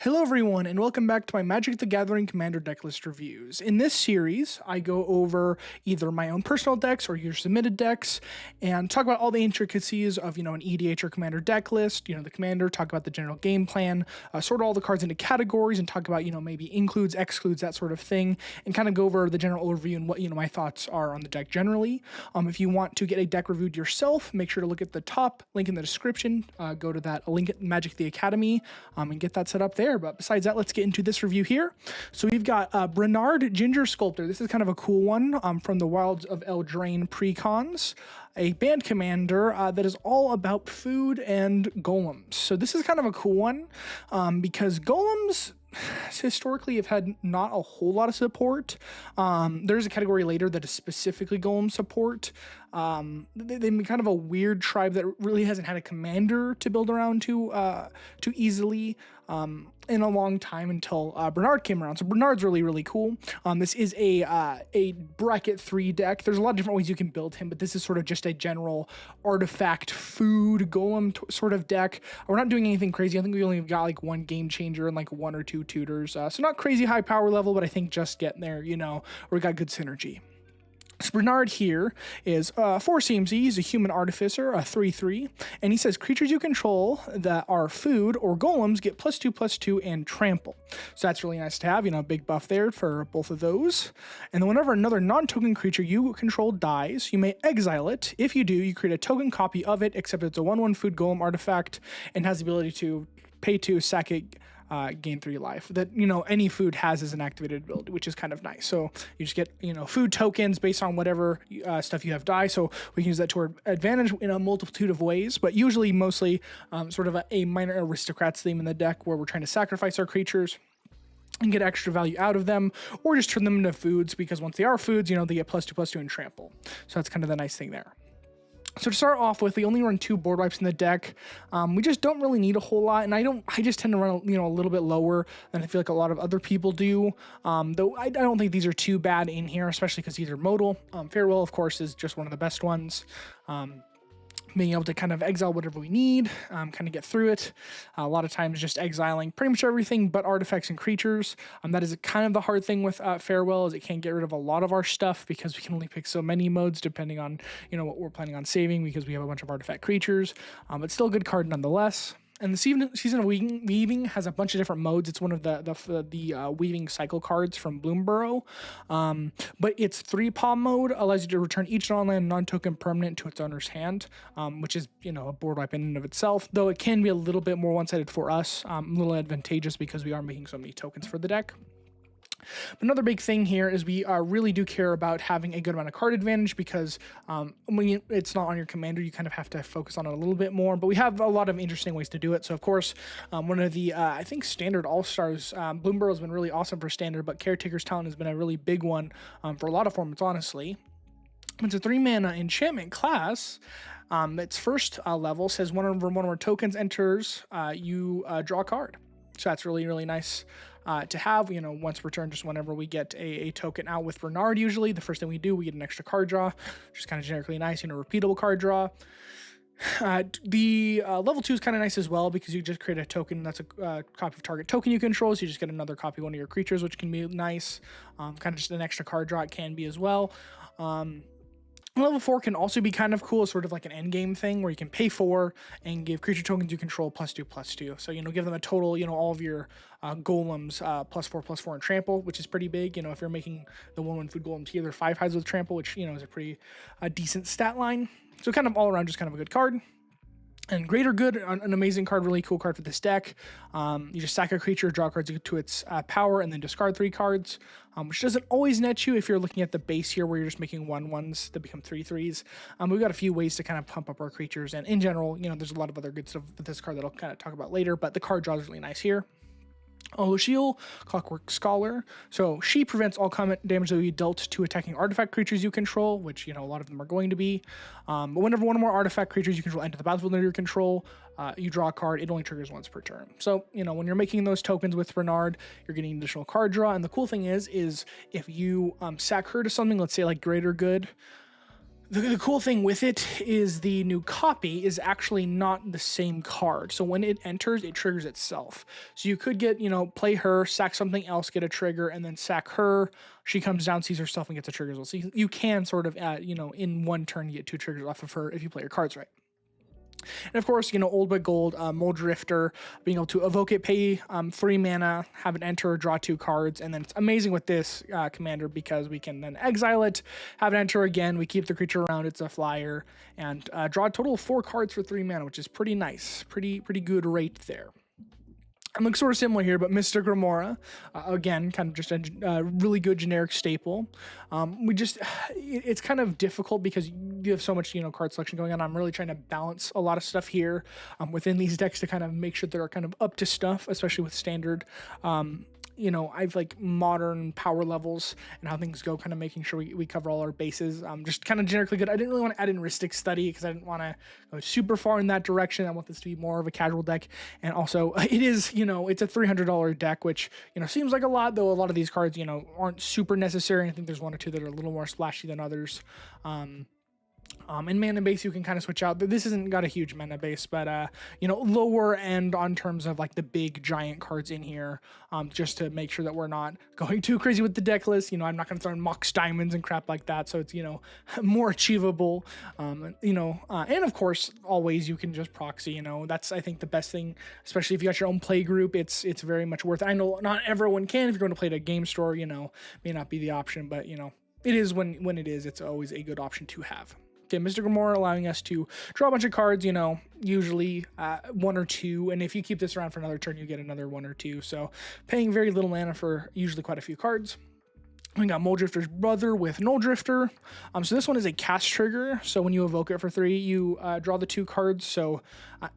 Hello everyone, and welcome back to my Magic the Gathering Commander Deck List Reviews. In this series, I go over either my own personal decks or your submitted decks, and talk about all the intricacies of, an EDH or Commander deck list, the Commander, talk about the general game plan, sort all the cards into categories, and talk about, maybe includes, excludes, that sort of thing, and kind of go over the general overview and what, my thoughts are on the deck generally. If you want to get a deck reviewed yourself, make sure to look at the top link in the description, go to that link at Magic the Academy, and get that set up there. But besides that, let's get into this review here. So we've got Brenard Ginger Sculptor. This is kind of a cool one from the Wilds of Eldraine Precons, a band commander that is all about food and golems. So this is kind of a cool one because golems historically have had not a whole lot of support. There's a category later that is specifically golem support. They've been kind of a weird tribe that really hasn't had a commander to build around too easily in a long time until Brenard came around. So Brenard's really, really cool. This is a bracket 3 deck. There's a lot of different ways you can build him, but this is sort of just a general artifact food golem sort of deck. We're not doing anything crazy. I think we only got like one game changer and like 1 or 2 tutors. So not crazy high power level, but I think just getting there, where we got good synergy. So Brenard here is 4 CMC, he's a human artificer, a 3/3, and he says creatures you control that are food or golems get +2/+2 and trample. So that's really nice to have, a big buff there for both of those. And then whenever another non-token creature you control dies, you may exile it. If you do, you create a token copy of it, except it's a 1/1 food golem artifact and has the ability to pay 2, sack it, gain 3 life. That any food has as an activated ability, which is kind of nice. So you just get food tokens based on whatever stuff you have die. So we can use that to our advantage in a multitude of ways, but usually mostly sort of a minor aristocrats theme in the deck where we're trying to sacrifice our creatures and get extra value out of them, or just turn them into foods because once they are foods, they get +2/+2 and trample. So that's kind of the nice thing there. So to start off with, we only run 2 board wipes in the deck. We just don't really need a whole lot, and I just tend to run a little bit lower than I feel like a lot of other people do. Though I don't think these are too bad in here, especially because these are modal. Farewell, of course, is just one of the best ones. Being able to kind of exile whatever we need, kind of get through it. A lot of times just exiling pretty much everything but artifacts and creatures. That is kind of the hard thing with Farewell, is it can't get rid of a lot of our stuff because we can only pick so many modes depending on what we're planning on saving, because we have a bunch of artifact creatures. But still a good card nonetheless. And the Season of Weaving has a bunch of different modes. It's one of the Weaving cycle cards from Bloomburrow. But its 3-paw mode allows you to return each non-land non-token permanent to its owner's hand, which is, a board wipe in and of itself, though it can be a little bit more one-sided for us, a little advantageous because we are making so many tokens for the deck. But another big thing here is we really do care about having a good amount of card advantage, because when it's not on your commander, you kind of have to focus on it a little bit more. But we have a lot of interesting ways to do it. So, of course, one of the, I think, standard all-stars, Bloomburrow has been really awesome for standard, but Caretaker's Talent has been a really big one for a lot of formats, honestly. It's a 3-mana enchantment class. Its first level says whenever one of our tokens enters, you draw a card. So that's really, really nice to have, once returned, just whenever we get a token out with Brenard. Usually the first thing we do, we get an extra card draw, which is kind of generically nice, repeatable card draw. The level 2 is kind of nice as well, because you just create a token that's a copy of target token you control, so you just get another copy of one of your creatures, which can be nice. Kind of just an extra card draw, it can be as well. Level 4 can also be kind of cool, sort of like an end game thing where you can pay 4 and give creature tokens you control +2/+2. So, give them a total, all of your golems +4/+4 and trample, which is pretty big. If you're making the 1/1 food golem to either 5 hides with trample, which, is a pretty decent stat line. So kind of all around just kind of a good card. And Greater Good, an amazing card, really cool card for this deck. You just sack a creature, draw cards to its power, and then discard 3 cards, which doesn't always net you if you're looking at the base here where you're just making 1/1s that become 3/3s. We've got a few ways to kind of pump up our creatures, and in general, there's a lot of other good stuff with this card that I'll kind of talk about later, but the card draw is really nice here. O'Sheil, Clockwork Scholar. So she prevents all combat damage that will be dealt to attacking artifact creatures you control, which, a lot of them are going to be. But whenever one or more artifact creatures you control enter the battlefield under your control, you draw a card. It only triggers once per turn. So, when you're making those tokens with Brenard, you're getting additional card draw. And the cool thing is if you sack her to something, let's say like Greater Good, The cool thing with it is the new copy is actually not the same card. So when it enters, it triggers itself. So you could get, play her, sack something else, get a trigger, and then sack her. She comes down, sees herself, and gets a trigger as well. So you can sort of, in one turn, get 2 triggers off of her if you play your cards right. And of course, old but gold, Mold Drifter, being able to evoke it, pay 3 mana, have it enter, draw 2 cards, and then it's amazing with this commander because we can then exile it, have it enter again, we keep the creature around, it's a flyer, and draw a total of 4 cards for 3 mana, which is pretty nice, pretty good rate there. It looks sort of similar here, but Mr. Grimora, again, kind of just a really good generic staple. It's kind of difficult because you have so much, card selection going on. I'm really trying to balance a lot of stuff here within these decks to kind of make sure they're kind of up to stuff, especially with standard. I've like modern power levels and how things go, kind of making sure we cover all our bases. Just kind of generically good. I didn't really want to add in Ristic Study because I didn't want to go super far in that direction. I want this to be more of a casual deck. And also it is, it's a $300 deck, which, seems like a lot, though a lot of these cards, aren't super necessary. I think there's 1 or 2 that are a little more splashy than others. In mana base, you can kind of switch out. This isn't got a huge mana base, but, lower end on terms of like the big giant cards in here, just to make sure that we're not going too crazy with the deck list. I'm not going to throw in Mox Diamonds and crap like that. So it's, more achievable, and of course, always you can just proxy, that's, I think, the best thing, especially if you got your own play group. It's very much worth it. I know not everyone can. If you're going to play at a game store, may not be the option, but, it is when it is, it's always a good option to have. Okay, Mr. Grimora allowing us to draw a bunch of cards, usually 1 or 2, and if you keep this around for another turn, you get another 1 or 2, so paying very little mana for usually quite a few cards. We got Mold Drifter's brother with Null Drifter. So this one is a cast trigger, so when you evoke it for 3, you draw the 2 cards, so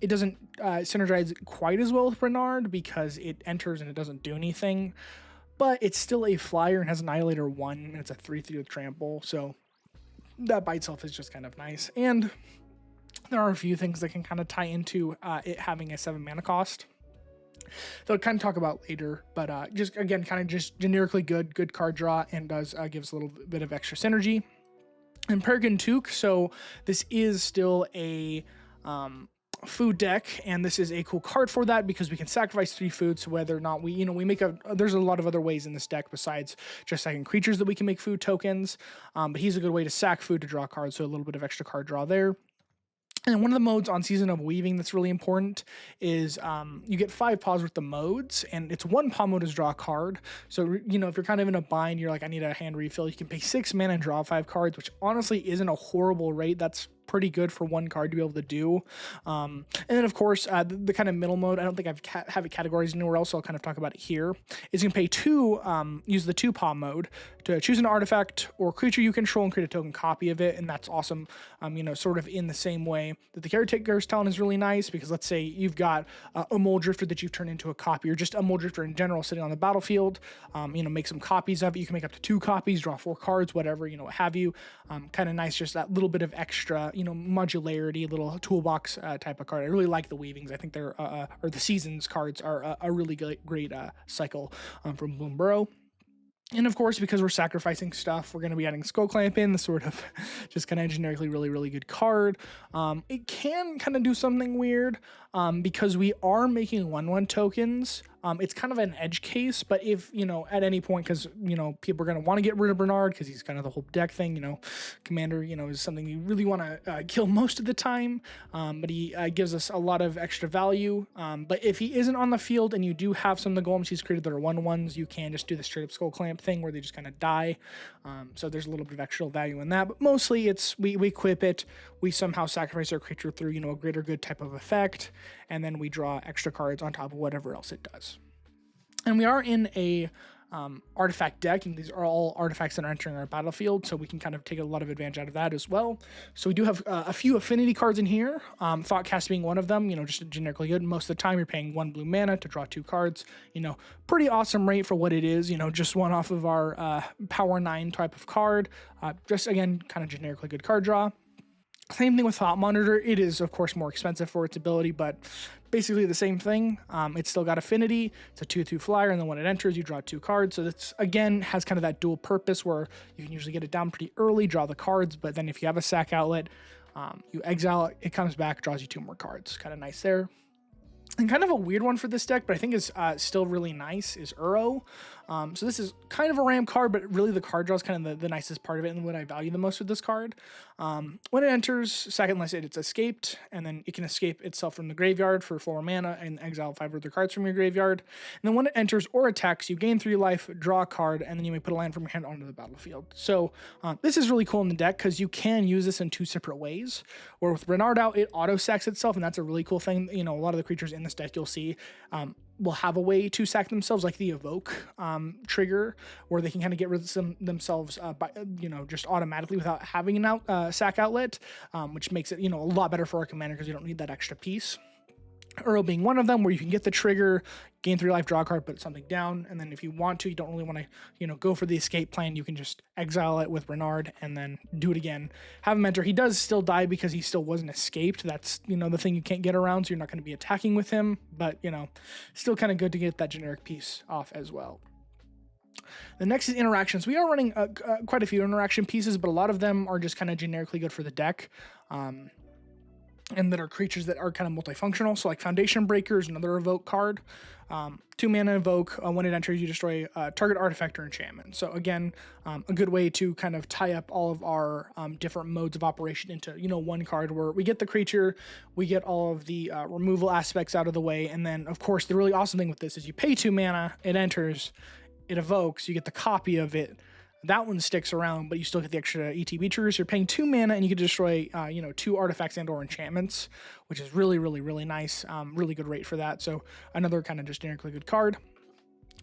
it doesn't synergize quite as well with Brenard because it enters and it doesn't do anything, but it's still a flyer and has Annihilator 1, and it's a 3/3 with Trample, so that by itself is just kind of nice. And there are a few things that can kind of tie into it having a 7 mana cost that I'll kind of talk about later, but just again, kind of just generically good card draw, and does give us a little bit of extra synergy. And Peregrine Took, so this is still a food deck, and this is a cool card for that because we can sacrifice 3 food. So whether or not we make there's a lot of other ways in this deck besides just sacking creatures that we can make food tokens, but he's a good way to sack food to draw cards, so a little bit of extra card draw there. And one of the modes on Season of Weaving that's really important is you get 5 paws worth of modes, and it's 1 paw mode is draw a card. So, if you're kind of in a bind, you're like, I need a hand refill, you can pay 6 mana and draw 5 cards, which honestly isn't a horrible rate. That's pretty good for 1 card to be able to do. And then, of course, the kind of middle mode, I don't think I have it categorized anywhere else, so I'll kind of talk about it here, is you can pay 2, use the 2 paw mode to choose an artifact or creature you control and create a token copy of it, and that's awesome, sort of in the same way that the Caretaker's Talent is really nice, because let's say you've got a Mold Drifter that you've turned into a copy, or just a Mold Drifter in general sitting on the battlefield, make some copies of it. You can make up to 2 copies, draw 4 cards, whatever, what have you. Kind of nice, just that little bit of extra, modularity, little toolbox type of card. I really like the Weavings. I think they're, or the Seasons cards are a really great cycle from Bloomburrow. And of course, because we're sacrificing stuff, we're going to be adding Skull Clamp in, the sort of just kind of generically really good card. It can kind of do something weird because we are making 1/1 tokens. It's kind of an edge case, but if, at any point, because, people are going to want to get rid of Brenard because he's kind of the whole deck thing, Commander, is something you really want to kill most of the time, but he gives us a lot of extra value. But if he isn't on the field and you do have some of the golems he's created that are 1/1s, you can just do the straight up Skull Clamp thing where they just kind of die. So there's a little bit of extra value in that, but mostly it's we equip it, we somehow sacrifice our creature through, a greater good type of effect, and then we draw extra cards on top of whatever else it does. And we are in a artifact deck, and these are all artifacts that are entering our battlefield, so we can kind of take a lot of advantage out of that as well. So we do have a few affinity cards in here, Thoughtcast being one of them, just generically good. Most of the time you're paying 1 blue mana to draw 2 cards, pretty awesome rate for what it is, just one off of our power 9 type of card, just again, kind of generically good card draw. Same thing with Thought Monitor. It is, of course, more expensive for its ability, but basically the same thing. It's still got affinity. It's a 2/2 flyer, and then when it enters, you draw 2 cards. So that's, again, has kind of that dual purpose where you can usually get it down pretty early, draw the cards, but then if you have a sack outlet, you exile it, it comes back, draws you 2 more cards. Kind of nice there. And kind of a weird one for this deck, but I think is still really nice, is Uro. So this is kind of a RAM card, but really the card draw is kind of the nicest part of it and what I value the most with this card. When it enters, second unless it's escaped, and then it can escape itself from the graveyard for 4 mana and exile 5 other cards from your graveyard. And then when it enters or attacks, you gain 3 life, draw a card, and then you may put a land from your hand onto the battlefield. So this is really cool in the deck because you can use this in 2 separate ways. Where with Brenard out, it auto-sacks itself, and that's a really cool thing. You know, a lot of the creatures in this deck you'll see will have a way to sack themselves, like the evoke trigger, where they can kind of get rid of themselves by, just automatically without having an sack outlet, which makes it, a lot better for our commander because you don't need that extra piece. Uro being one of them, where you can get the trigger, gain 3 life, draw a card, put something down, and then if you want to, you don't really want to, go for the escape plan, you can just exile it with Brenard and then do it again. Have him enter. He does still die because he still wasn't escaped. That's, the thing you can't get around, so you're not going to be attacking with him, but, still kind of good to get that generic piece off as well. The next is interactions. We are running quite a few interaction pieces, but a lot of them are just kind of generically good for the deck. And that are creatures that are kind of multifunctional. So like Foundation Breaker is another evoke card. 2 mana evoke. When it enters, you destroy target artifact or enchantment. So again, a good way to kind of tie up all of our different modes of operation into one card where we get the creature, we get all of the removal aspects out of the way, and then of course the really awesome thing with this is you pay 2 mana, it enters, it evokes, you get the copy of it. That one sticks around, but you still get the extra ETB triggers. You're paying 2 mana, and you can destroy, 2 artifacts and/or enchantments, which is really, really, really nice. Really good rate for that. So another kind of just generically good card.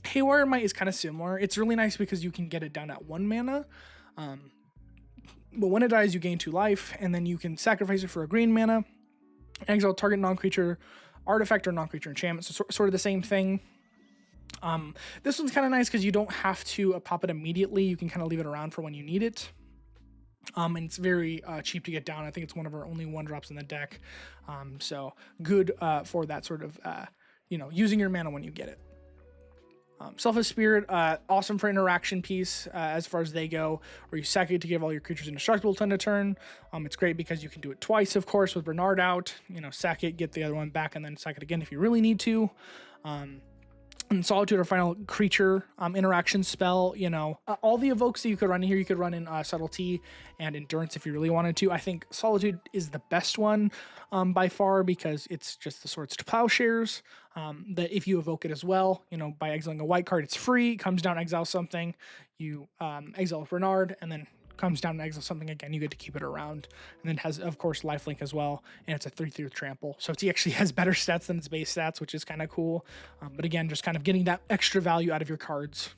Haywire Might is kind of similar. It's really nice because you can get it down at 1 mana. But when it dies, you gain 2 life, and then you can sacrifice it for a green mana, exile target non-creature artifact or non-creature enchantment. So sort of the same thing. This one's kind of nice because you don't have to pop it immediately. You can kind of leave it around for when you need it. And it's very cheap to get down. I think it's one of our only 1-drops in the deck. So good for that sort of, using your mana when you get it. Selfless Spirit, awesome for interaction piece as far as they go, where you sack it to give all your creatures indestructible turn to turn. It's great because you can do it twice, of course, with Brenard out. Sack it, get the other one back, and then sack it again if you really need to. And Solitude, our final creature interaction spell, all the evokes that you could run in here, you could run in Subtlety and Endurance if you really wanted to. I think Solitude is the best one by far because it's just the Swords to Plowshares. That if you evoke it as well, by exiling a white card, it's free, comes down, exile something, you exile with Brenard, and then comes down and exile something again, you get to keep it around. And then it has, of course, lifelink as well, and it's a 3/3 with trample. So it actually has better stats than its base stats, which is kind of cool. But again, just kind of getting that extra value out of your cards,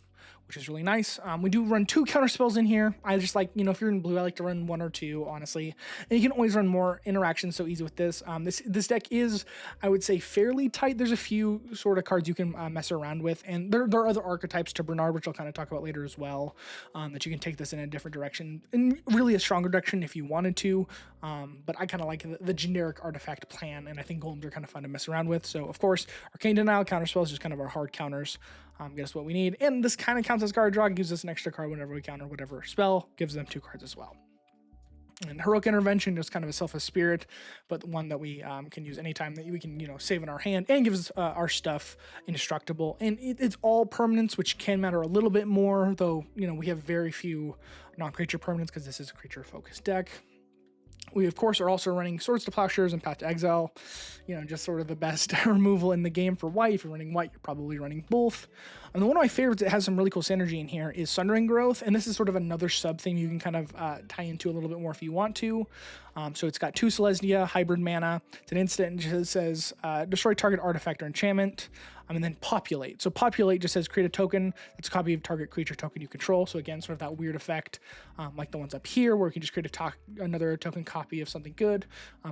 which is really nice. We do run 2 counter spells in here. I just like, if you're in blue, I like to run 1 or 2, honestly. And you can always run more interactions so easy with this. This deck is, I would say, fairly tight. There's a few sort of cards you can mess around with. And there are other archetypes to Brenard, which I'll kind of talk about later as well, that you can take this in a different direction. And really a stronger direction if you wanted to. But I kind of like the generic artifact plan. And I think golems are kind of fun to mess around with. So, of course, Arcane Denial counter spells, just kind of our hard counters. Get us what we need. And this kind of counts as card draw, gives us an extra card whenever we counter whatever spell, gives them 2 cards as well. And Heroic Intervention is kind of a Selfless Spirit, but one that we can use anytime that we can, save in our hand, and gives our stuff indestructible. And it's all permanents, which can matter a little bit more, though, we have very few non-creature permanents because this is a creature-focused deck. We, of course, are also running Swords to Plowshares and Path to Exile, just sort of the best removal in the game for white. If you're running white, you're probably running both. And one of my favorites that has some really cool synergy in here is Sundering Growth, and this is sort of another sub-theme you can kind of tie into a little bit more if you want to. So it's got 2 Selesnya, hybrid mana. It's an instant, and just says destroy target artifact or enchantment, and then Populate. So Populate just says create a token that's a copy of target creature token you control. So again, sort of that weird effect, like the ones up here, where you can just create another token copy of something good,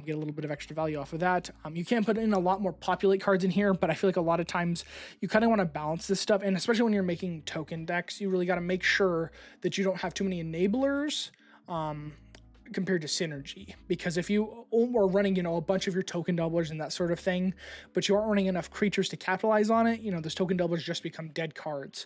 get a little bit of extra value off of that. You can put in a lot more Populate cards in here, but I feel like a lot of times you kind of want to balance this stuff, and especially when you're making token decks, you really got to make sure that you don't have too many enablers, compared to synergy, because if you are running, a bunch of your token doublers and that sort of thing, but you aren't running enough creatures to capitalize on it, those token doublers just become dead cards.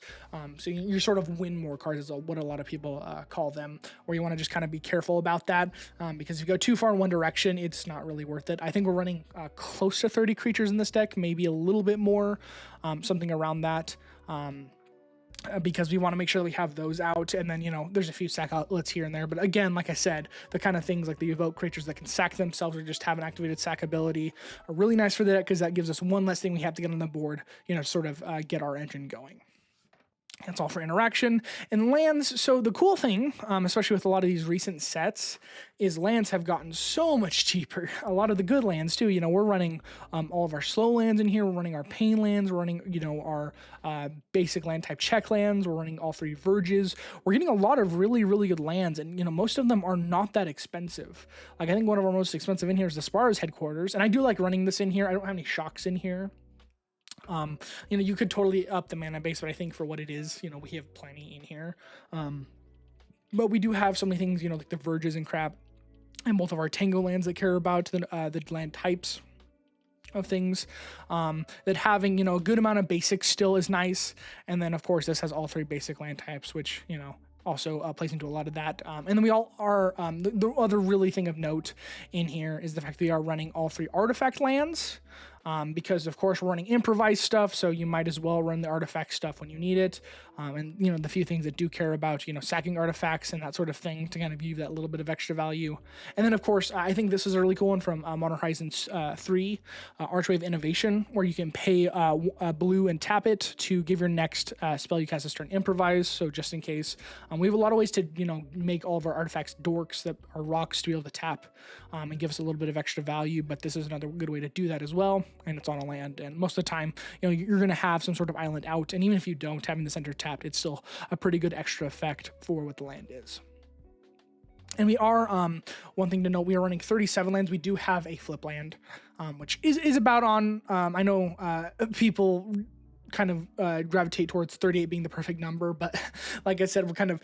So you sort of win more cards is what a lot of people call them, where you want to just kind of be careful about that, because if you go too far in one direction, it's not really worth it. I think we're running close to 30 creatures in this deck, maybe a little bit more, something around that. Because we want to make sure that we have those out, and then there's a few sack outlets here and there, but again, like I said, the kind of things like the evoke creatures that can sack themselves or just have an activated sack ability are really nice for the deck, because that gives us one less thing we have to get on the board, sort of get our engine going. That's all for interaction. And lands, so the cool thing, especially with a lot of these recent sets, is lands have gotten so much cheaper. A lot of the good lands too, we're running all of our slow lands in here, we're running our pain lands, we're running, our basic land type check lands, we're running all 3 verges. We're getting a lot of really, really good lands, and most of them are not that expensive. Like, I think one of our most expensive in here is the Spar's Headquarters, and I do like running this in here. I don't have any shocks in here. You could totally up the mana base, but I think for what it is, we have plenty in here. But we do have so many things, like the verges and crap, and both of our Tango lands that care about the land types of things, that having, a good amount of basics still is nice. And then of course this has all 3 basic land types, which, also plays into a lot of that. And then we all are, the other really thing of note in here is the fact that we are running all 3 artifact lands. Because of course we're running improvised stuff, so you might as well run the artifact stuff when you need it. And the few things that do care about, sacking artifacts and that sort of thing to kind of give you that little bit of extra value. And then of course, I think this is a really cool one from Modern Horizons 3, Archwave Innovation, where you can pay blue and tap it to give your next spell you cast this turn improvise. So just in case, we have a lot of ways to, make all of our artifacts dorks that are rocks to be able to tap and give us a little bit of extra value. But this is another good way to do that as well. And it's on a land, and most of the time, you're going to have some sort of island out, and even if you don't, having the center tapped, it's still a pretty good extra effect for what the land is. And we are, one thing to note, we are running 37 lands. We do have a flip land, which is about on, I know people kind of gravitate towards 38 being the perfect number, but like I said, we're kind of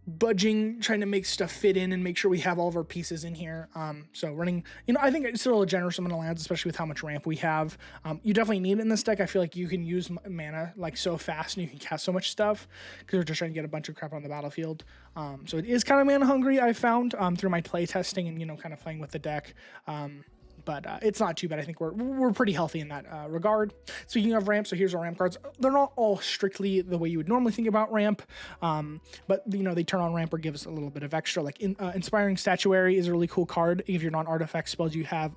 budging, trying to make stuff fit in and make sure we have all of our pieces in here. So running, I think it's still a generous amount of lands, especially with how much ramp we have. You definitely need it in this deck. I feel like you can use mana like so fast and you can cast so much stuff because you're just trying to get a bunch of crap on the battlefield. So it is kind of mana hungry, I found, through my play testing and, kind of playing with the deck. But it's not too bad. I think we're pretty healthy in that regard. Speaking of ramp, so here's our ramp cards. They're not all strictly the way you would normally think about ramp, but they turn on ramp or give us a little bit of extra. Like Inspiring Statuary is a really cool card. If your non-artifact spells you have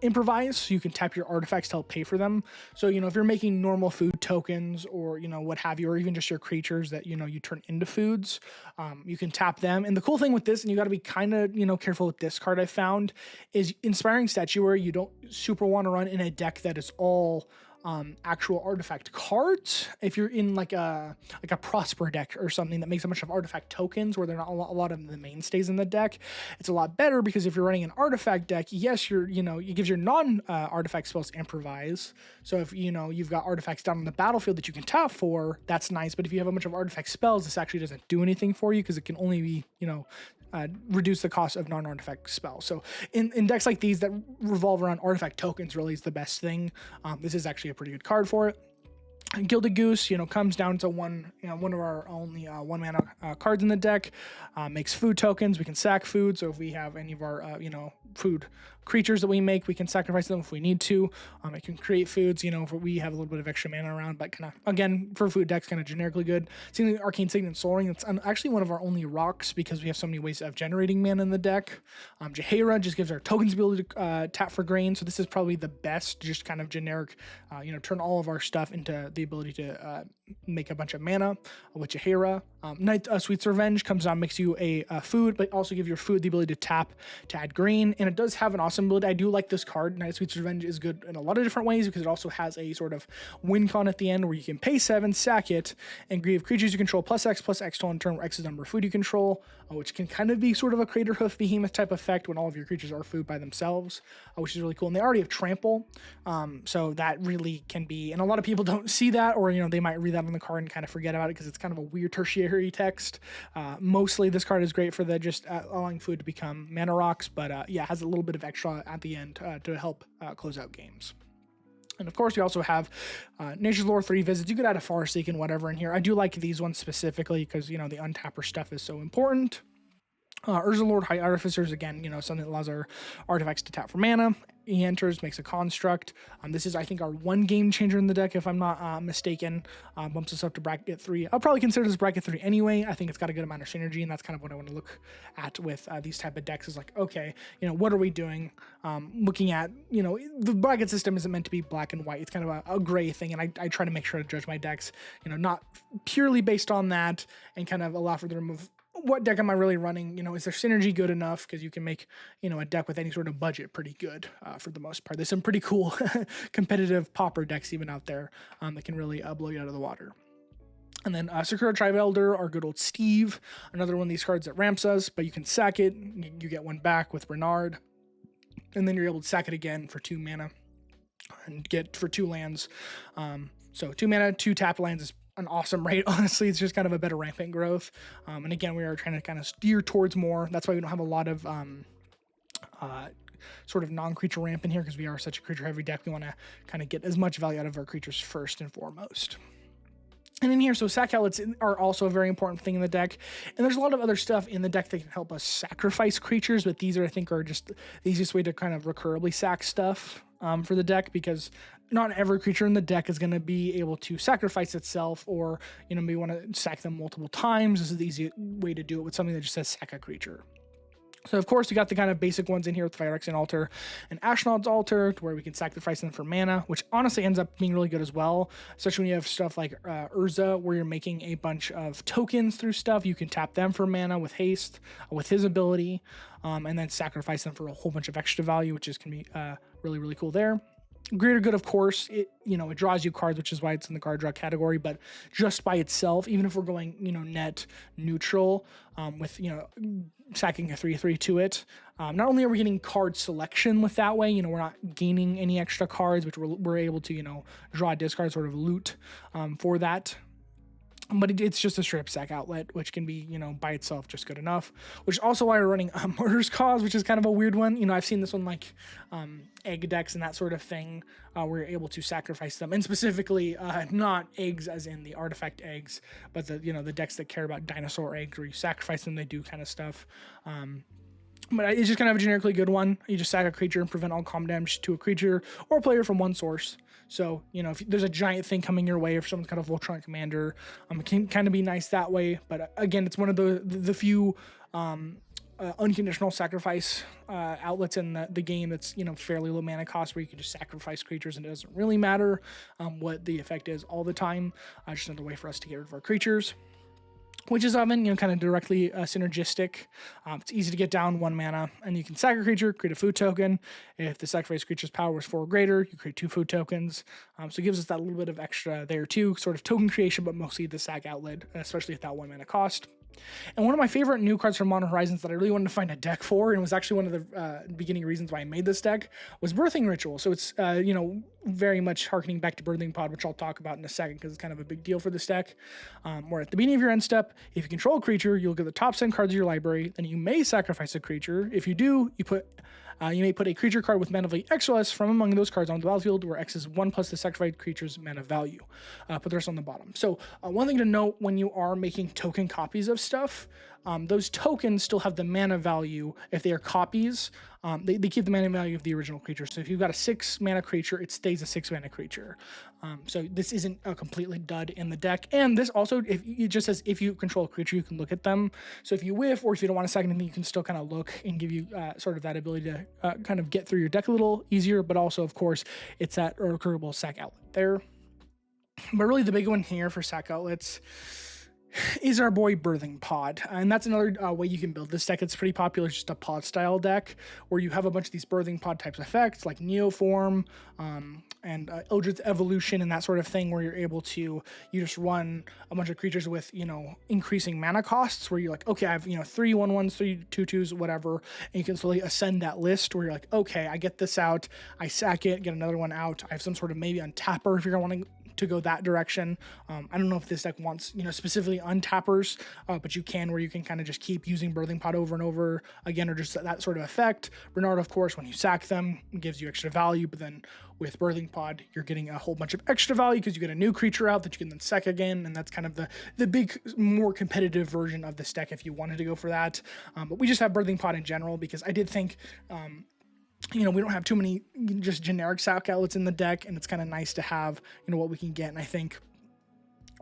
improvise, so you can tap your artifacts to help pay for them. So if you're making normal food tokens or what have you, or even just your creatures that you turn into foods, you can tap them. And the cool thing with this, and you got to be kind of careful with this card, I found, is Inspiring Statuary you don't super want to run in a deck that is all actual artifact cards. If you're in like a Prosper deck or something that makes a bunch of artifact tokens where they're not a lot of the mainstays in the deck, it's a lot better, because if you're running an artifact deck, yes, it gives your non artifact spells improvise. So if you've got artifacts down on the battlefield that you can tap for, that's nice. But if you have a bunch of artifact spells, this actually doesn't do anything for you, because it can only be reduce the cost of non-artifact spells. So in decks like these that revolve around artifact tokens really is the best thing. This is actually a pretty good card for it. Gilded Goose, comes down to one of our only 1 mana cards in the deck. Makes food tokens. We can sack food. So if we have any of our food creatures that we make, we can sacrifice them if we need to. It can create foods, if we have a little bit of extra mana around, but kind of, again, for food decks, kind of generically good. Seeing the Arcane Signet Soul Ring, it's actually one of our only rocks because we have so many ways of generating mana in the deck. Jaheira just gives our tokens the ability to tap for grain, so this is probably the best, just kind of generic, turn all of our stuff into the ability to make a bunch of mana with Jaheira. Night Sweet's Revenge comes down, makes you a food, but also give your food the ability to tap to add grain, and it does have an awesome ability. I do like this card. Night Sweet's Revenge is good in a lot of different ways because it also has a sort of win con at the end where you can pay 7, sack it, and give creatures you control +X total in turn, where X is the number of food you control, which can kind of be sort of a Crater Hoof Behemoth type effect when all of your creatures are food by themselves, which is really cool. And they already have Trample, so that really can be, and a lot of people don't see see that, or, they might read that on the card and kind of forget about it because it's kind of a weird tertiary text. Mostly this card is great for the just allowing food to become mana rocks, but yeah, has a little bit of extra at the end to help close out games. And of course, we also have Nature's Lore 3 visits. You could add a Farseek and whatever in here. I do like these ones specifically because, the untapper stuff is so important. Urza Lord High Artificers, again, something that allows our artifacts to tap for mana. He enters, makes a construct. This is, I think, our one game changer in the deck, if I'm not mistaken. Bumps us up to bracket 3. I'll probably consider this bracket 3 anyway. I think it's got a good amount of synergy, and that's kind of what I want to look at with these type of decks is like, okay, what are we doing? Looking at, the bracket system isn't meant to be black and white. It's kind of a gray thing, and I try to make sure to judge my decks, not purely based on that, and kind of allow for the remove. What deck am I really running? Is there synergy good enough? Because you can make, a deck with any sort of budget pretty good for the most part. There's some pretty cool competitive pauper decks even out there that can really blow you out of the water. And then Sakura Tribe Elder, our good old Steve, another one of these cards that ramps us, but you can sack it. You get one back with Brenard, and then you're able to sack it again for 2 mana and get for 2 lands. So 2 mana, 2 tap lands is an awesome rate. Honestly, it's just kind of a better rampant growth. And again, we are trying to kind of steer towards more. That's why we don't have a lot of sort of non-creature ramp in here, because we are such a creature heavy deck. We want to kind of get as much value out of our creatures first and foremost. And in here, so sack outlets are also a very important thing in the deck. And there's a lot of other stuff in the deck that can help us sacrifice creatures, but these are, I think, are just the easiest way to kind of recurrently sack stuff for the deck, because not every creature in the deck is going to be able to sacrifice itself, or, maybe want to sack them multiple times. This is the easy way to do it with something that just says sack a creature. So, of course, we got the kind of basic ones in here with Phyrexian Altar and Ashnod's Altar, to where we can sacrifice them for mana, which honestly ends up being really good as well, especially when you have stuff like Urza, where you're making a bunch of tokens through stuff. You can tap them for mana with haste, with his ability, and then sacrifice them for a whole bunch of extra value, which can be really, really cool there. Greater Good, of course, it draws you cards, which is why it's in the card draw category, but just by itself, even if we're going, net neutral, with, sacking a 3/3 to it, not only are we getting card selection with that way, we're not gaining any extra cards, which we're able to, draw, discard, sort of loot for that. But it's just a strip sack outlet, which can be, by itself just good enough. Which is also why we're running Murder's Cause, which is kind of a weird one. I've seen this one like egg decks and that sort of thing, where you're able to sacrifice them. And specifically, not eggs as in the artifact eggs, but the decks that care about dinosaur eggs, where you sacrifice them, they do kind of stuff. But it's just kind of a generically good one. You just sack a creature and prevent all common damage to a creature or a player from one source. So, if there's a giant thing coming your way, or someone's kind of Voltron Commander, it can kind of be nice that way. But again, it's one of the few unconditional sacrifice outlets in the game that's, fairly low mana cost, where you can just sacrifice creatures and it doesn't really matter what the effect is all the time. Just another way for us to get rid of our creatures. Witch's Oven, kind of directly synergistic. It's easy to get down 1 mana, and you can sack a creature, create a food token. If the sacrifice creature's power is 4 or greater, you create 2 food tokens. So it gives us that little bit of extra there too, sort of token creation, but mostly the sack outlet, especially at that 1 mana cost. And one of my favorite new cards from Modern Horizons that I really wanted to find a deck for, and was actually one of the beginning reasons why I made this deck, was Birthing Ritual. So it's, very much harkening back to Birthing Pod, which I'll talk about in a second, because it's kind of a big deal for this deck. Where at the beginning of your end step, if you control a creature, you'll get the top 10 cards of your library. Then you may sacrifice a creature. If you do, you may put a creature card with mana value X or less from among those cards on the battlefield, where X is 1 plus the sacrificed creature's mana value. Put the rest on the bottom. So one thing to note when you are making token copies of stuff, those tokens still have the mana value if they are copies. They keep the mana value of the original creature. So if you've got a 6 mana creature, it stays a 6 mana creature. So this isn't a completely dud in the deck. And this also, it just says if you control a creature, you can look at them. So if you whiff, or if you don't want to sack anything, you can still kind of look and give you sort of that ability to kind of get through your deck a little easier. But also, of course, it's that recurable sack outlet there. But really the big one here for sack outlets is our boy Birthing Pod. And that's another way you can build this deck. It's pretty popular. It's just a pod style deck where you have a bunch of these Birthing Pod types of effects like Neoform and Eldritch Evolution and that sort of thing, where you're able to, you just run a bunch of creatures with, increasing mana costs, where you're like, okay, I have, 3 1/1s, 3 2/2s, whatever. And you can slowly ascend that list where you're like, okay, I get this out, I sack it, get another one out. I have some sort of maybe untapper if you're wanting to go that direction. I don't know if this deck wants, specifically untappers, but you can, where you can kind of just keep using Birthing Pod over and over again, or just that sort of effect. Brenard, of course, when you sack them, gives you extra value, but then with Birthing Pod, you're getting a whole bunch of extra value because you get a new creature out that you can then sack again, and that's kind of the big, more competitive version of this deck if you wanted to go for that. But we just have Birthing Pod in general because I did think, we don't have too many just generic sack outlets in the deck, and it's kind of nice to have, what we can get. And I think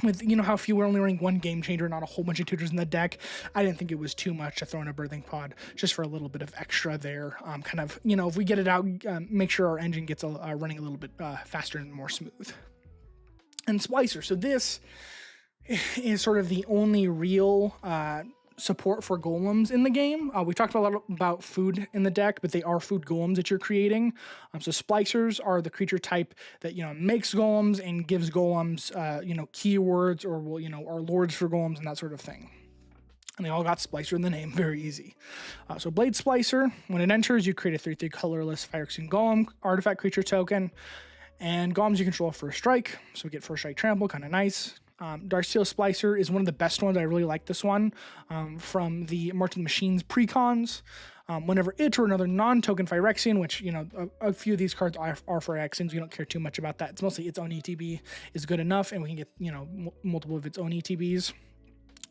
with, how few we're only running one game changer, not a whole bunch of tutors in the deck, I didn't think it was too much to throw in a Birthing Pod just for a little bit of extra there. Kind of, if we get it out, make sure our engine gets running a little bit faster and more smooth. And Splicer. So this is sort of the only real support for golems in the game. We talked a lot about food in the deck, but they are food golems that you're creating. So splicers are the creature type that, makes golems and gives golems, keywords, or will, are lords for golems and that sort of thing. And they all got Splicer in the name, very easy. So Blade Splicer, when it enters, you create a 3/3 colorless Phyrexian Golem artifact creature token, and golems you control first strike. So we get first strike trample, kind of nice. Darksteel Splicer is one of the best ones. I really like this one from the March of the Machines precons. Whenever it or another non-token Phyrexian, which, a few of these cards are Phyrexians, we don't care too much about that. It's mostly its own ETB is good enough, and we can get, multiple of its own ETBs.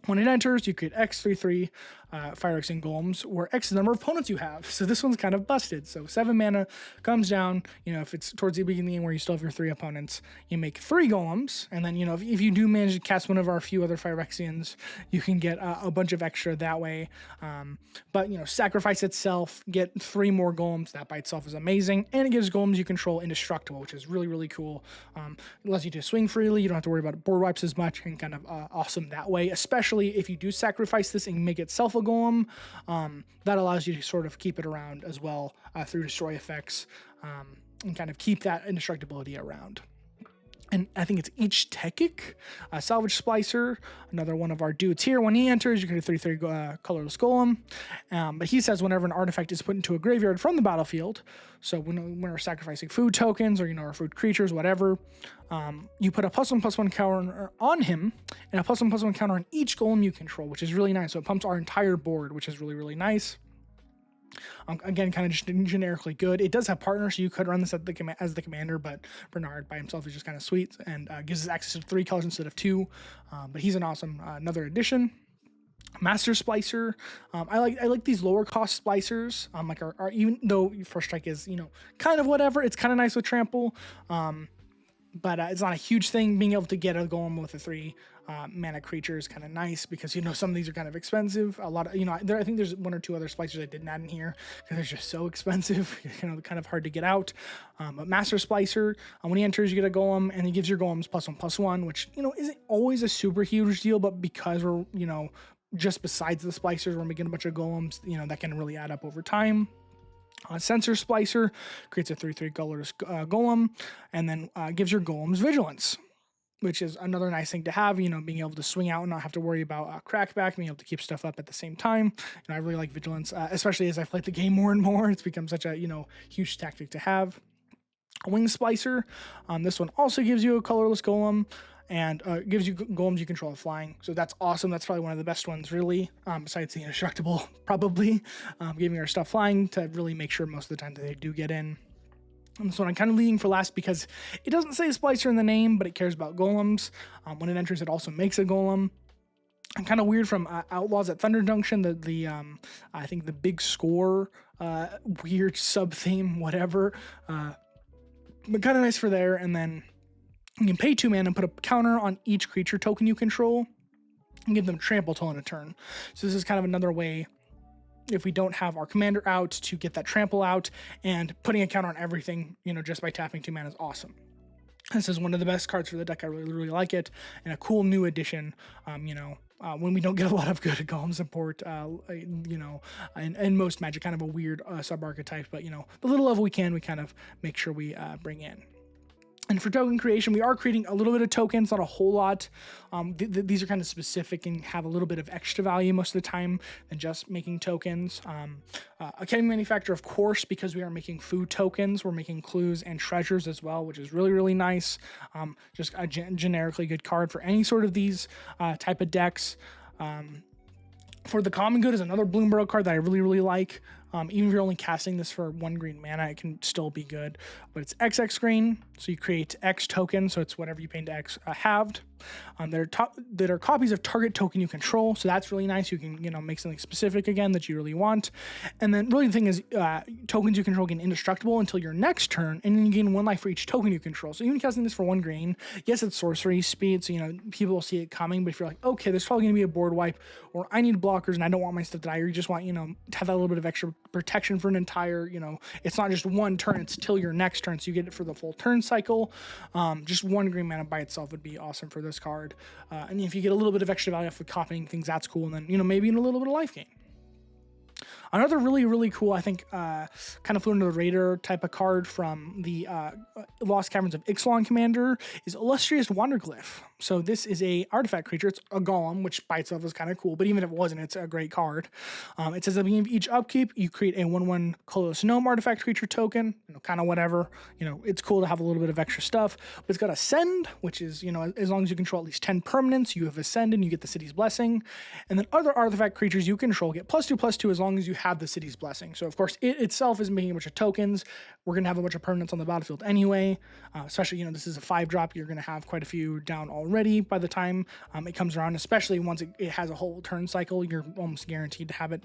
When it enters, you create X 3/3 Phyrexian Golems, where X is the number of opponents you have. So this one's kind of busted. So 7 mana comes down. If it's towards the beginning of the game where you still have your 3 opponents, you make 3 Golems. And then, if you do manage to cast one of our few other Phyrexians, you can get a bunch of extra that way. But, sacrifice itself, get 3 more Golems. That by itself is amazing. And it gives Golems you control indestructible, which is really, really cool. It allows you to swing freely. You don't have to worry about board wipes as much, and kind of awesome that way, especially if you do sacrifice this and make itself a golem. That allows you to sort of keep it around as well through destroy effects, and kind of keep that indestructibility around. And I think it's each Tekic, Salvage Splicer, another one of our dudes here. When he enters, you can do 3/3 colorless golem. But he says whenever an artifact is put into a graveyard from the battlefield, so when we're sacrificing food tokens or, or food creatures, whatever, you put a +1/+1 counter on him and a +1/+1 counter on each golem you control, which is really nice. So it pumps our entire board, which is really, really nice. Again, kind of just generically good. It does have partners, so you could run this as the commander, but Brenard by himself is just kind of sweet and gives us access to 3 colors instead of 2. But he's an awesome another addition. Master Splicer. I like these lower cost splicers. Like our even though first strike is kind of whatever. It's kind of nice with trample. But it's not a huge thing. Being able to get a golem with a 3 mana creature is kind of nice because some of these are kind of expensive. A lot of I think there's 1 or 2 other splicers I didn't add in here because they're just so expensive. Kind of hard to get out. But Master Splicer, when he enters, you get a golem, and he gives your golems +1/+1, which isn't always a super huge deal, but because we're just besides the splicers, we're making a bunch of golems. That can really add up over time. Sensor Splicer creates a 3/3 colorless golem, and then gives your golems vigilance, which is another nice thing to have. Being able to swing out and not have to worry about crackback, being able to keep stuff up at the same time. And I really like vigilance, especially as I've played the game more and more. It's become such a huge tactic to have. Wing Splicer, this one also gives you a colorless golem, and gives you golems you control flying. So that's awesome. That's probably one of the best ones, really, besides the indestructible, probably. Giving our stuff flying to really make sure most of the time that they do get in. And this one I'm kind of leaving for last because it doesn't say Splicer in the name, but it cares about golems. When it enters, it also makes a golem. I'm kind of weird from Outlaws at Thunder Junction, I think the big score, weird sub-theme, whatever. But kind of nice for there, and then you can pay 2 mana and put a counter on each creature token you control and give them trample till in a turn. So this is kind of another way, if we don't have our commander out, to get that trample out, and putting a counter on everything, just by tapping 2 mana is awesome. This is one of the best cards for the deck. I really, really like it, and a cool new addition, when we don't get a lot of good golem support, in most Magic, kind of a weird sub-archetype, but, the little of we kind of make sure we bring in. And for token creation, we are creating a little bit of tokens, not a whole lot. These are kind of specific and have a little bit of extra value most of the time than just making tokens. A candy manufacturer, of course, because we are making food tokens, we're making clues and treasures as well, which is really, really nice. Just a generically good card for any sort of these type of decks. For the common good is another Bloomburrow card that I really, really like. Even if you're only casting this for 1 green mana, it can still be good. But it's XX green, so you create X tokens, so it's whatever you pay into X halved. That are copies of target token you control, so that's really nice. You can, make something specific again that you really want. And then really the thing is, tokens you control gain indestructible until your next turn, and then you gain 1 life for each token you control. So even casting this for 1 green, yes, it's sorcery speed, so people will see it coming. But if you're like, okay, there's probably going to be a board wipe, or I need blockers and I don't want my stuff to die, or you just want to have that little bit of extra protection for an entire, it's not just 1 turn, it's till your next turn, so you get it for the full turn cycle. Just 1 green mana by itself would be awesome for this card. And if you get a little bit of extra value off of copying things, that's cool. And then, maybe in a little bit of life gain. Another really, really cool, I think, kind of flew under the radar type of card from the Lost Caverns of Ixalan Commander is Illustrious Wanderglyph. So this is a artifact creature. It's a golem, which by itself is kind of cool, but even if it wasn't, it's a great card. It says at the beginning of each upkeep, you create a 1/1 colorless gnome artifact creature token, kind of whatever. It's cool to have a little bit of extra stuff, but it's got Ascend, which is, as long as you control at least 10 permanents, you have Ascend and you get the City's Blessing. And then other artifact creatures you control get +2/+2 as long as you have the City's Blessing. So of course it itself is making a bunch of tokens. We're going to have a bunch of permanents on the battlefield anyway, especially, this is a 5-drop. You're going to have quite a few down already by the time it comes around, especially once it has a whole turn cycle. You're almost guaranteed to have it,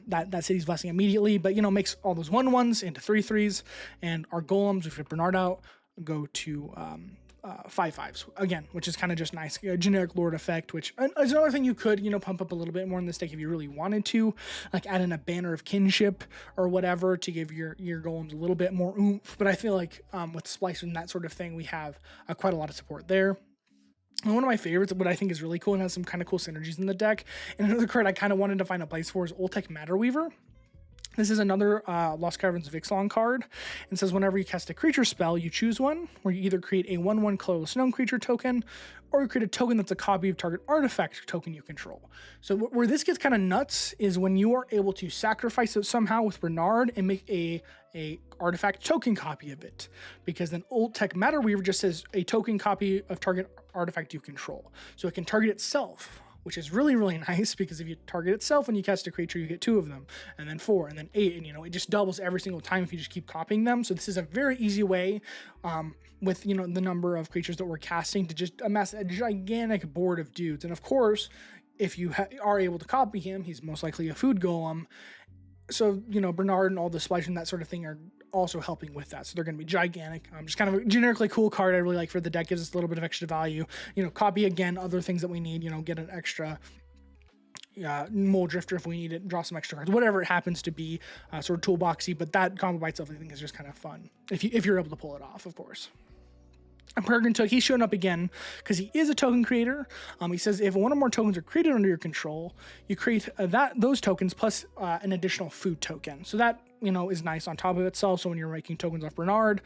that City's Blessing immediately, but makes all those 1/1s into 3/3s, and our golems, if we put Brenard out, go to 5/5s again, which is kind of just nice. A generic Lord effect, which is another thing you could, pump up a little bit more in this deck if you really wanted to, like add in a Banner of Kinship or whatever to give your golems a little bit more oomph. But I feel like with Splice and that sort of thing, we have quite a lot of support there. And one of my favorites, what I think is really cool and has some kind of cool synergies in the deck, and another card I kind of wanted to find a place for, is Oltec Matterweaver. This is another Lost Caverns of Ixalan card, and says whenever you cast a creature spell, you choose one, where you either create a 1/1 colorless gnome creature token, or you create a token that's a copy of target artifact token you control. So where this gets kind of nuts is when you are able to sacrifice it somehow with Brenard and make a artifact token copy of it, because then Oltec Matterweaver just says a token copy of target artifact you control. So it can target itself, which is really, really nice, because if you target itself when you cast a creature, you get 2 of them, and then 4, and then 8, and it just doubles every single time if you just keep copying them. So this is a very easy way, with the number of creatures that we're casting, to just amass a gigantic board of dudes. And of course, if you are able to copy him, he's most likely a food golem. So, Brenard and all the splice and that sort of thing are also helping with that. So they're going to be gigantic. Just kind of a generically cool card I really like for the deck. Gives us a little bit of extra value. Copy again, other things that we need, get an extra Mole Drifter if we need it, draw some extra cards, whatever it happens to be, sort of toolboxy. But that combo by itself, I think, is just kind of fun. If you're able to pull it off, of course. And Peregrine Took, he's showing up again because he is a token creator. He says if 1 or more tokens are created under your control, you create those tokens plus an additional food token. So that is nice on top of itself. So when you're making tokens off Brenard,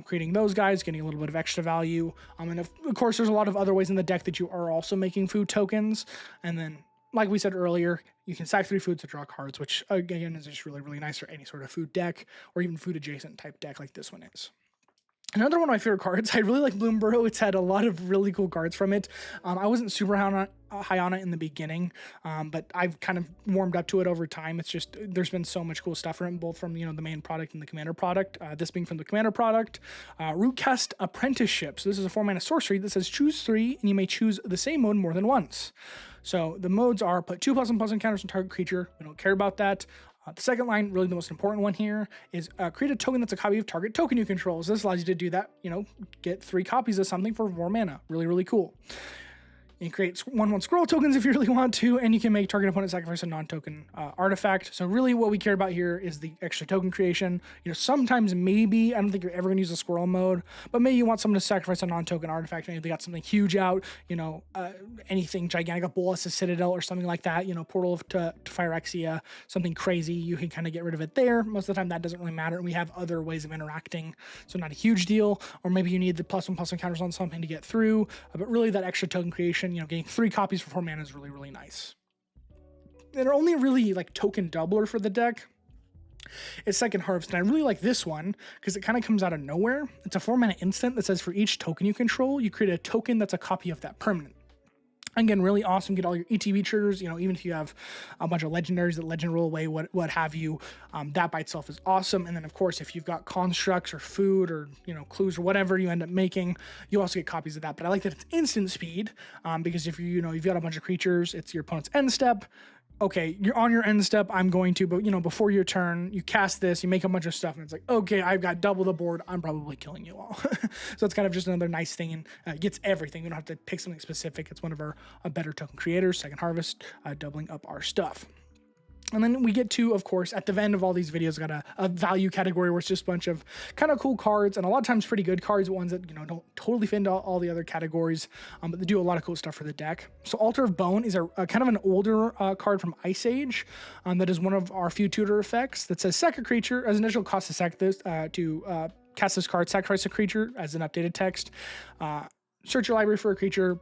creating those guys, getting a little bit of extra value. And of course, there's a lot of other ways in the deck that you are also making food tokens. And then, like we said earlier, you can sack 3 foods to draw cards, which again is just really, really nice for any sort of food deck or even food adjacent type deck like this one is. Another one of my favorite cards, I really like Bloomburrow. It's had a lot of really cool cards from it. I wasn't super high on it in the beginning, but I've kind of warmed up to it over time. It's just, there's been so much cool stuff from it, both from, the main product and the Commander product. This being from the Commander product, Rootcast Apprenticeship. So this is a 4-mana sorcery that says choose 3, and you may choose the same mode more than once. So the modes are put 2+1+ encounters on target creature. We don't care about that. The second line, really the most important one here, is create a token that's a copy of target token you control. So this allows you to do that, get 3 copies of something for 4 mana. Really, really cool. You create 1/1 scroll tokens if you really want to, and you can make target opponent sacrifice a non-token artifact. So really what we care about here is the extra token creation. You know, sometimes maybe, I don't think you're ever going to use a squirrel mode, but maybe you want someone to sacrifice a non-token artifact. Maybe they got something huge out, you know, anything gigantic, a Bolas, a Citadel, or something like that, you know, Portal to Phyrexia, something crazy. You can kind of get rid of it there. Most of the time that doesn't really matter, and we have other ways of interacting, so not a huge deal. Or maybe you need the +1/+1 counters on something to get through, but really that extra token creation, you know, getting 3 copies for 4 mana is really, really nice. They're only really like token doubler for the deck is Second Harvest, and I really like this one because it kind of comes out of nowhere. It's a 4 mana instant that says for each token you control, you create a token that's a copy of that permanent. Again, really awesome. Get all your ETB triggers, you know, even if you have a bunch of legendaries that legend roll away, what have you, that by itself is awesome. And then, of course, if you've got constructs or food or, you know, clues or whatever you end up making, you also get copies of that. But I like that it's instant speed because if you know, you've got a bunch of creatures, it's your opponent's end step. Okay, you're on your end step, I'm going to, but you know, before your turn, you cast this, you make a bunch of stuff, and it's like, okay, I've got double the board, I'm probably killing you all. So it's kind of just another nice thing, and gets everything. We don't have to pick something specific. It's one of our better token creators, Second Harvest, doubling up our stuff. And then we get to, of course, at the end of all these videos, got a value category where it's just a bunch of kind of cool cards, and a lot of times pretty good cards, ones that, you know, don't totally fit into all the other categories, but they do a lot of cool stuff for the deck. So Altar of Bone is a kind of an older card from Ice Age that is one of our few tutor effects that says sack a creature. As initial cost to sack this, to cast this card, sacrifice a creature as an updated text, search your library for a creature,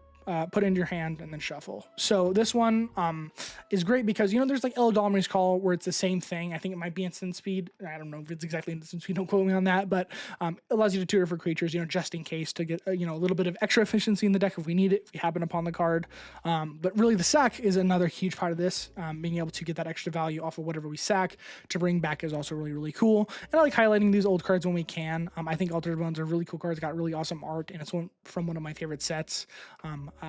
put it into your hand, and then shuffle. So this one is great because, you know, there's like Eldalmri's Call where it's the same thing. I think it might be instant speed. I don't know if it's exactly instant speed, don't quote me on that, but it allows you to tutor for creatures, you know, just in case to get, you know, a little bit of extra efficiency in the deck if we need it, if we happen upon the card. But really the sack is another huge part of this. Being able to get that extra value off of whatever we sack to bring back is also really, really cool. And I like highlighting these old cards when we can. I think Altar of Bones are really cool cards, got really awesome art, and it's one from one of my favorite sets.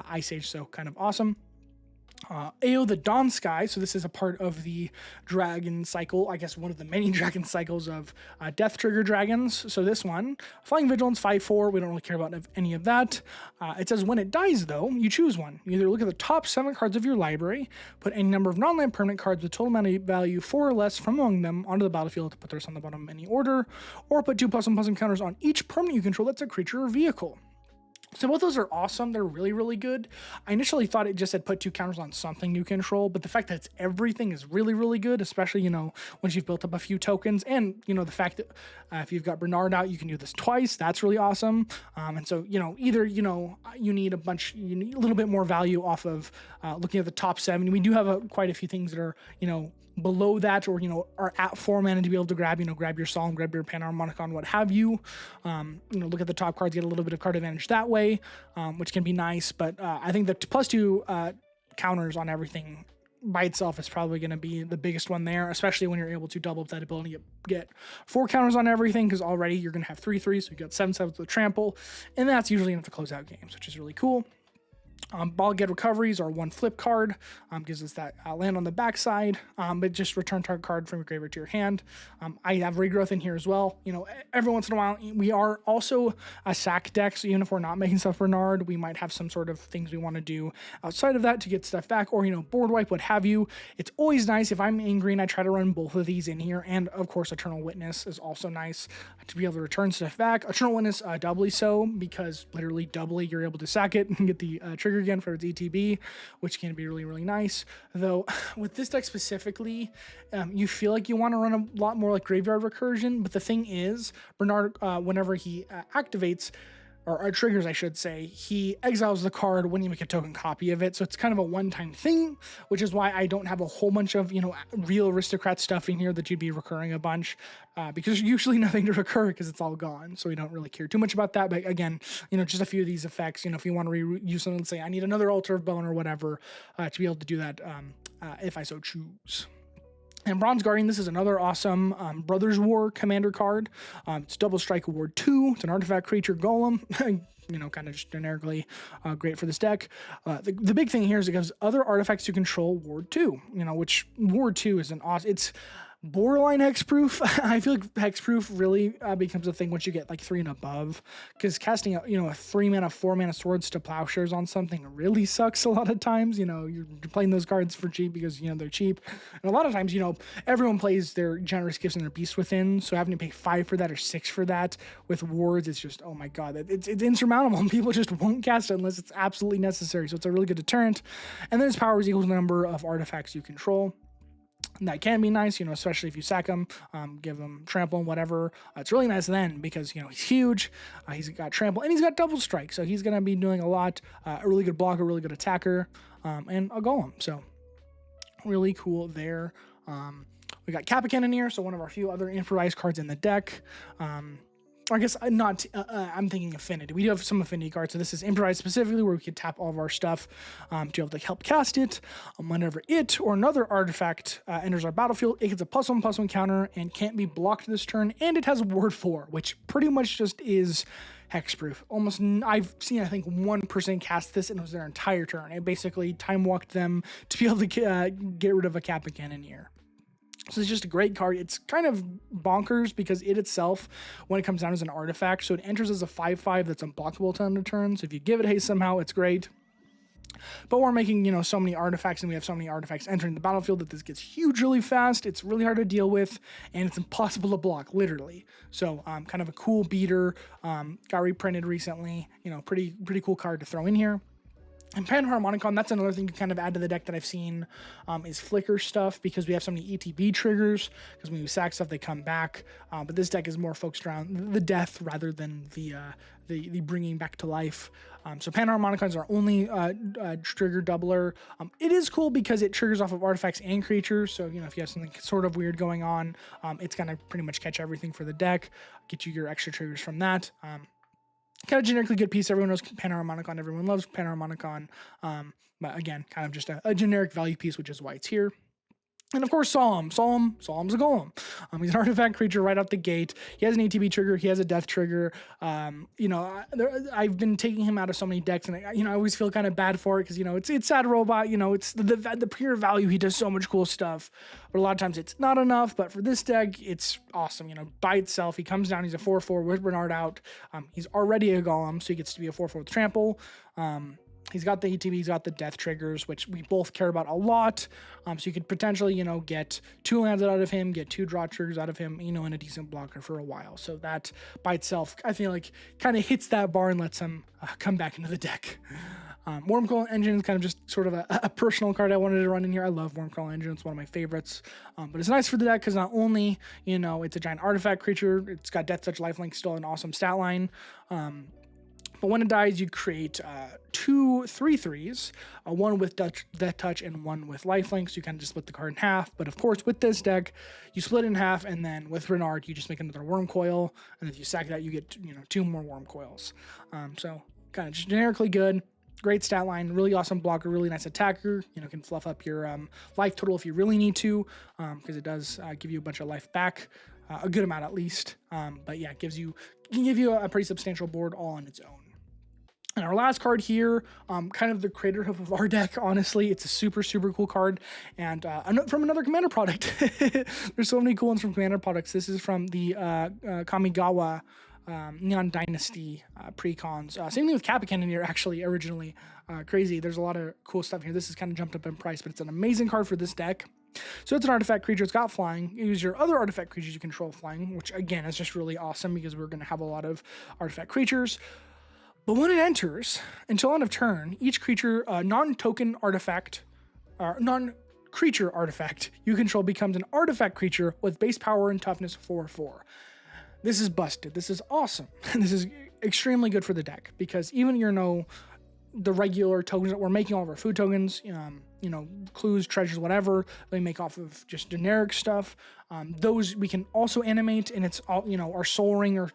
Ice Age, so kind of awesome. Ao the Dawn Sky, so this is a part of the dragon cycle, I guess one of the many dragon cycles of death trigger dragons. So this one, Flying Vigilance 5/4, we don't really care about any of that. It says when it dies though, you choose one. You either look at the top 7 cards of your library, put any number of non-land permanent cards with total mana value 4 or less from among them onto the battlefield to put the rest on the bottom in any order, or put 2+1/+1 counters on each permanent you control that's a creature or vehicle. So both those are awesome. They're really, really good. I initially thought it just said put 2 counters on something you control, but the fact that it's everything is really, really good, especially, you know, once you've built up a few tokens. And, you know, the fact that if you've got Brenard out, you can do this twice. That's really awesome. And so, you know, either, you know, you need a little bit more value off of looking at the top 7. We do have quite a few things that are, you know, below that, or, you know, are at 4 mana to be able to grab, you know, grab your Solemn, grab your Panharmonicon, what have you. You know, look at the top cards, get a little bit of card advantage that way, which can be nice. But I think the +2 counters on everything by itself is probably going to be the biggest one there, especially when you're able to double up that ability to get 4 counters on everything, because already you're going to have 3/3, so you got 7/7 with trample, and that's usually enough to close out games, which is really cool. Ball Get Recoveries are 1 flip card, gives us that land on the backside, but just return target card from your graveyard to your hand. I have Regrowth in here as well. You know, every once in a while, we are also a sack deck, so even if we're not making stuff Bernard, we might have some sort of things we want to do outside of that to get stuff back, or, you know, board wipe, what have you. It's always nice if I'm in green, I try to run both of these in here, and of course Eternal Witness is also nice to be able to return stuff back. Eternal Witness doubly so, because literally doubly you're able to sack it and get the trigger again for its ETB, which can be really, really nice. Though with this deck specifically, you feel like you want to run a lot more like graveyard recursion, but the thing is, Bernard, whenever he activates, or triggers, I should say, he exiles the card when you make a token copy of it. So it's kind of a one-time thing, which is why I don't have a whole bunch of, you know, real aristocrat stuff in here that you'd be recurring a bunch, because there's usually nothing to recur because it's all gone. So we don't really care too much about that. But again, you know, just a few of these effects, you know, if you want to reuse something, let's say I need another Altar of Bone or whatever, to be able to do that if I so choose. And Bronze Guardian, this is another awesome Brothers War commander card. It's Double Strike Award 2. It's an artifact creature golem. You know, kind of just generically great for this deck. The big thing here is it gives other artifacts to control Ward 2, you know, which Ward 2 is an awesome... It's borderline hexproof. I feel like hexproof really becomes a thing once you get like 3 and above, because casting a 3-mana 4-mana Swords to Plowshares on something really sucks a lot of times. You're playing those cards for cheap because they're cheap, and a lot of times everyone plays their Generous Gifts and their Beast Within, so having to pay 5 for that or 6 for that with wards, it's just, oh my god, it's insurmountable, and people just won't cast it unless it's absolutely necessary. So it's a really good deterrent. And then its power is equal to the number of artifacts you control. And that can be nice, especially if you sack him, give him trample and whatever. It's really nice then because, he's huge, he's got trample, and he's got double strike. So he's going to be doing a lot, a really good blocker, really good attacker, and a golem. So really cool there. We got Kappa Cannon here, so one of our few other improvised cards in the deck. I guess not, I'm thinking affinity. We do have some affinity cards, so this is improvised specifically where we can tap all of our stuff to be able to help cast it. Whenever it or another artifact enters our battlefield, it gets a +1/+1 counter and can't be blocked this turn, and it has ward 4, which pretty much just is hexproof. I've seen, I think, 1% cast this, and it was their entire turn. It basically time walked them to be able to get rid of a Kappa Cannoneer. So it's just a great card. It's kind of bonkers because it itself, when it comes down as an artifact, so it enters as a 5/5 that's unblockable to end of turn. So if you give it haste somehow, it's great. But we're making, so many artifacts, and we have so many artifacts entering the battlefield that this gets huge really fast. It's really hard to deal with, and it's impossible to block, literally. So kind of a cool beater. Got reprinted recently. Pretty cool card to throw in here. And Panharmonicon, that's another thing to kind of add to the deck that I've seen, is flicker stuff, because we have so many ETB triggers, because when you sack stuff, they come back. But this deck is more focused around the death rather than the bringing back to life. So Panharmonicon is our only trigger doubler. It is cool because it triggers off of artifacts and creatures. So, if you have something sort of weird going on, it's going to pretty much catch everything for the deck, get you your extra triggers from that. Kind of generically good piece. Everyone knows Panharmonicon. Everyone loves Panharmonicon. But again, kind of just a generic value piece, which is why it's here. And of course, Solemn's a golem. He's an artifact creature right out the gate. He has an ATB trigger. He has a death trigger. I've been taking him out of so many decks, and I always feel kind of bad for it because it's sad robot. It's the pure value. He does so much cool stuff, but a lot of times it's not enough. But for this deck, it's awesome. By itself, he comes down. He's a 4/4 with Brenard out. He's already a golem, so he gets to be a 4/4 with trample. He's got the ETB, he's got the death triggers, which we both care about a lot. So you could potentially, get 2 lands out of him, get 2 draw triggers out of him, and a decent blocker for a while. So that by itself, I feel like kind of hits that bar and lets him come back into the deck. Wormcoil Engine is kind of just sort of a personal card I wanted to run in here. I love Wormcoil Engine. It's one of my favorites. But it's nice for the deck because not only, it's a giant artifact creature, it's got Death Touch, Lifelink, still an awesome stat line. But when it dies, you create 2 3/3s, one with Death Touch and one with Lifelink, so you kind of just split the card in half. But of course, with this deck, you split it in half, and then with Brenard, you just make another Wormcoil, and if you sack that, you get 2 more Wormcoils. So kind of just generically good. Great stat line, really awesome blocker, really nice attacker. Can fluff up your life total if you really need to, because it does give you a bunch of life back, a good amount at least. But yeah, it can give you a pretty substantial board all on its own. And our last card here, kind of the creator of our deck, honestly. It's a super, super cool card. And from another Commander product. There's so many cool ones from Commander products. This is from the Kamigawa Neon Dynasty precons. Same thing with Kappa Cannoneer, actually, originally. Crazy. There's a lot of cool stuff here. This has kind of jumped up in price, but it's an amazing card for this deck. So it's an artifact creature. It's got flying. You use your other artifact creatures you control flying, which, again, is just really awesome because we're going to have a lot of artifact creatures. But when it enters, until end of turn, each creature, non-token artifact, non-creature artifact you control becomes an artifact creature with base power and toughness 4/4. This is busted. This is awesome. This is extremely good for the deck because even the regular tokens that we're making, all of our food tokens, clues, treasures, whatever they make off of just generic stuff. Those we can also animate, and it's all our Soul Ring or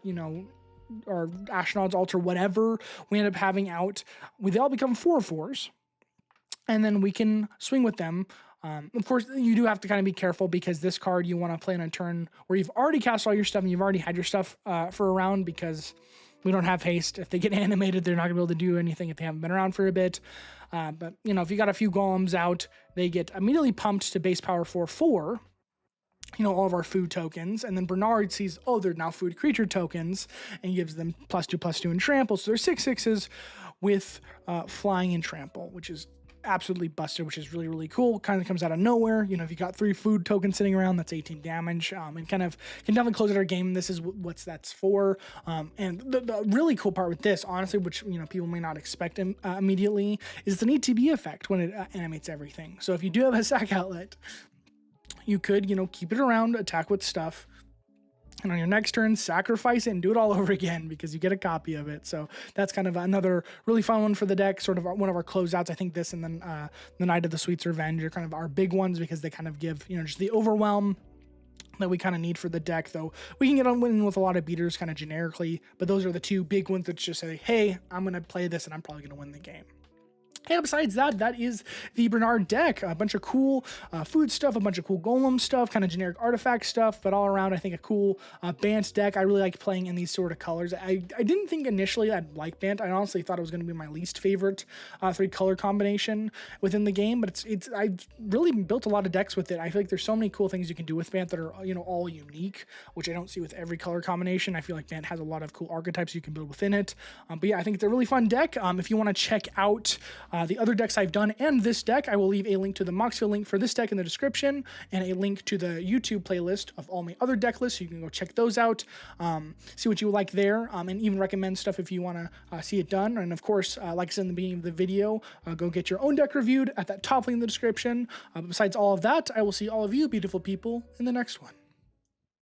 or Ashnod's Altar, whatever we end up having out, they all become 4/4s, and then we can swing with them. Of course, you do have to kind of be careful because this card you want to play on a turn where you've already cast all your stuff and you've already had your stuff for a round, because we don't have haste. If they get animated, they're not going to be able to do anything if they haven't been around for a bit. But if you got a few golems out, they get immediately pumped to base power 4/4. all of our food tokens, and then Brenard sees, oh, they're now food creature tokens, and gives them +2/+2 and trample. So they're 6/6s with flying and trample, which is absolutely busted, which is really, really cool. Kind of comes out of nowhere. If you got 3 food tokens sitting around, that's 18 damage, and kind of can definitely close out our game. This is what that's for. And the really cool part with this, honestly, which people may not expect immediately, is the ETB effect when it animates everything. So if you do have a sack outlet, you could, keep it around, attack with stuff, and on your next turn, sacrifice it and do it all over again because you get a copy of it. So that's kind of another really fun one for the deck, sort of one of our closeouts. I think this and then the Night of the Sweet's Revenge are kind of our big ones because they kind of give, just the overwhelm that we kind of need for the deck, though we can get on winning with a lot of beaters kind of generically, but those are the 2 big ones that just say, hey, I'm going to play this and I'm probably going to win the game. Yeah, besides that is the Brenard deck. A bunch of cool food stuff, a bunch of cool golem stuff, kind of generic artifact stuff, but all around, I think a cool bant deck. I really like playing in these sort of colors. I didn't think initially I'd like bant. I honestly thought it was going to be my least favorite 3-color combination within the game, but I've really built a lot of decks with it. I feel like there's so many cool things you can do with bant that are, all unique, which I don't see with every color combination. I feel like bant has a lot of cool archetypes you can build within it. But yeah, I think it's a really fun deck. If you want to check out the other decks I've done and this deck, I will leave a link to the Moxfield link for this deck in the description and a link to the YouTube playlist of all my other deck lists, so you can go check those out, see what you like there, and even recommend stuff if you want to see it done. And of course, like I said in the beginning of the video, go get your own deck reviewed at that top link in the description. Besides all of that, I will see all of you beautiful people in the next one.